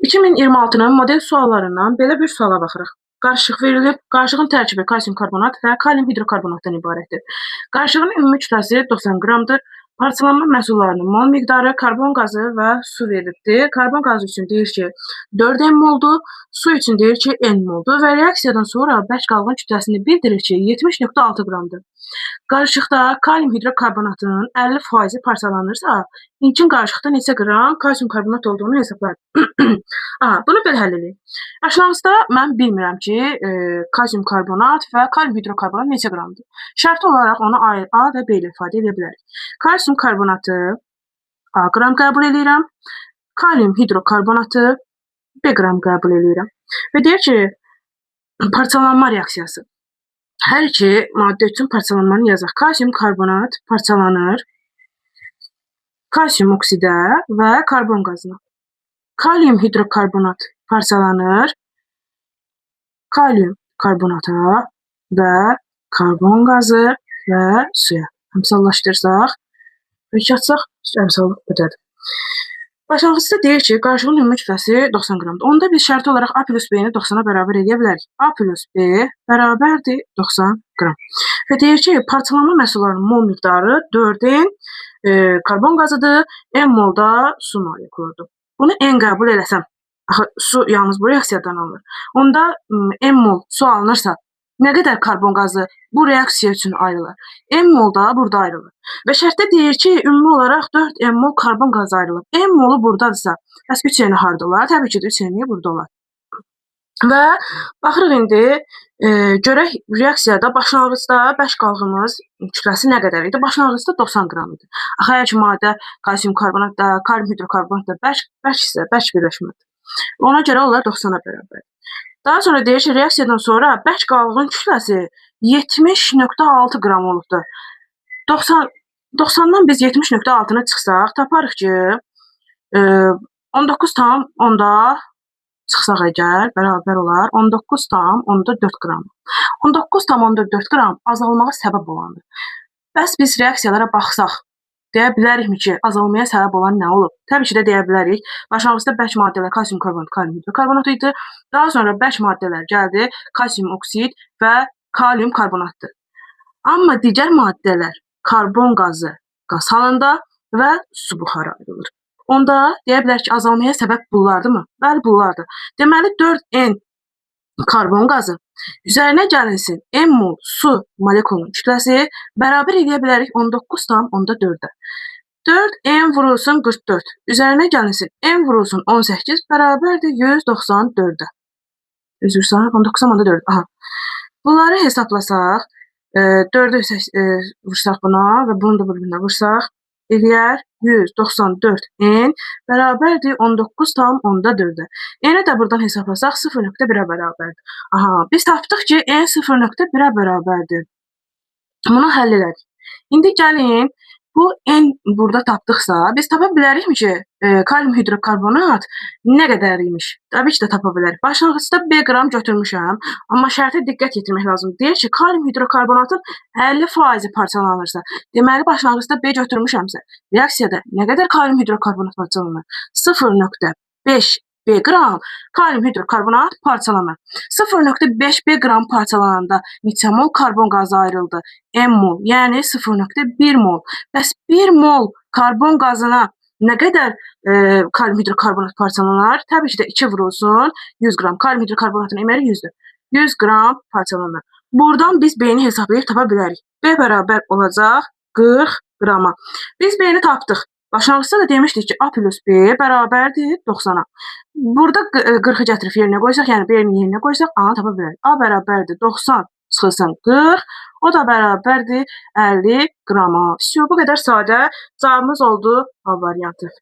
2026-nın model suallarından belə bir suala baxırıq. Qarışıq verilib, qarışığın tərkibi kalsium karbonat və kalium hidrokarbonatdan ibarətdir. Qarışığın ümumi kütləsi 90 qramdır. Parçalanma məhsullarının mol miqdarı karbon qazı və su verilibdir. Karbon qazı üçün deyir ki 4 mmol-dur, su üçün deyir ki n mol-dur və reaksiyadan sonra bərk qalğın kütləsini bildirir ki 70,6 qramdır. Qarışıqda kalium hidrokarbonatının 50% parçalanırsa, ilkin qarışıqda neçə qram kalsium karbonat olduğunu hesablayın. Bunu belə həll edin. Başlanğıcda mən bilmirəm ki, kalsium karbonat və kalium hidrokarbonat neçə qramdır. Şərti olaraq onu A və B ilə ifadə edə bilərik. Kalsium karbonatı A qram qəbul edirəm, kalium hidrokarbonatı B qram qəbul edirəm. Və deyir ki, parçalanma reaksiyası. Hər iki maddə üçün parçalanmanı yazaq. Kalsium karbonat parçalanır kalsium oksidə və karbon qazına. Kalium hidrokarbonat parçalanır kalium karbonata və karbon qazı və suya. Əmsallaşdırsaq, açsaq, əmsal ödədir. Başlanğıcda deyir ki, qarışığın ümumi kütləsi 90 qramdır. Onda biz şərti olaraq A plus B-ni 90-a bərabər edə bilərik. A plus B bərabərdir 90 qram. Və deyir ki, parçalanma məhsullarının mol miqdarı 4N karbon qazıdır, N molda su molekuludur. Bunu N qəbul eləsəm, su yalnız bu reaksiyadan alınır. Onda N mol su alınırsa, nə qədər karbon qazı bu reaksiya üçün ayrılır? N mol da burada ayrılır. Və şərtdə deyir ki, ümumi olaraq 4 N mol karbon qazı ayrılır. N molu buradadırsa, bəs 3 N harda olar? Təbii ki, 3 N burada olar. Və baxırıq indi, görək reaksiyada başlanğıcda bərk qalğımız kütləsi nə qədər idi? Başlanğıcda 90 qram idi. Əgər ki, maddə kalsium karbonat da, kalium hidrokarbonat da bərk birləşmədir. Ona görə onlar 90-a bərabər. Daha sonra deyir ki, reaksiyadan sonra bərk qalğın kütləsi 70,6 qram olubdur. 90-dan biz 70,6-na çıxsaq, taparıq ki, 19,10-da çıxsaq əgər, bərabər olar, 19,4 qram. 19,4 qram azalmağa səbəb olandır. Bəs biz reaksiyalara baxsaq, deyə bilərikmi ki, azalmaya səbəb olan nə olub? Təbii ki də deyə bilərik. Başlanğıcda bərk maddələr kalsium karbonat, kalium hidrokarbonat idi. Daha sonra bərk maddələr gəldi, kalsium oksid və kalium karbonatdır. Amma digər maddələr karbon qazı qaz halında və su buxarı ayrılır. Onda deyə bilər ki, azalmaya səbəb bunlardırmı? Bəli, bunlardır. Deməli, 4N karbon qazı üzərinə gəlinsin N mol su molekulunun kütləsi bərabər edə bilərik 19,4-də. 4N vurulsun 44. Üzərinə gəlinsin N vurulsun 18 bərabərdir 194-də. Üzr istəyirəm, 19,4. Aha. Bunları hesablasaq, 4-ü vursaq buna və bunu da bir-birinə vursaq, eləyər 194N bərabərdir 19,4-də. N-i də buradan hesablasaq 0,1-ə bərabərdir. Aha, biz tapdıq ki, N 0,1-ə bərabərdir. Bunu həll elədik. İndi gəlin, bu N burada tapdıqsa, biz tapa bilərikmi ki, kalium hidrokarbonat nə qədər imiş? Təbii ki də tapa bilərik. Başlanğıcda B qram götürmüşəm, amma şərtə diqqət yetirmək lazımdır. Deyir ki, kalium hidrokarbonatın 50% parçalanırsa, deməli başlanğıcda B götürmüşəmsə, reaksiyada nə qədər kalium hidrokarbonat parçalanır? 0,5 B qram kalium hidrokarbonat parçalanır. 0,5 B qram parçalananda neçə mol karbon qazı ayrıldı? M mol, yəni 0,1 mol. Bəs 1 mol karbon qazına nə qədər kalium hidrokarbonat parçalanar? Təbii ki də 2 vurulsun 100 qram. Kalium hidrokarbonatın əməri 100-dür. 100 qram parçalanır. Buradan biz B-ni hesablayıb tapa bilərik. B bərabər olacaq 40 qrama. Biz B-ni tapdıq. Başlanğıcda da demişdik ki, A plus B bərabərdir 90-a. Burada 40-ı gətirib yerinə qoysaq, yəni B-ni yerinə qoysaq, A-nı tapa bilərik. A bərabərdir 90 çıxılsın 40, o da bərabərdir 50 qrama. Bu qədər sadə cavabımız oldu A variantı.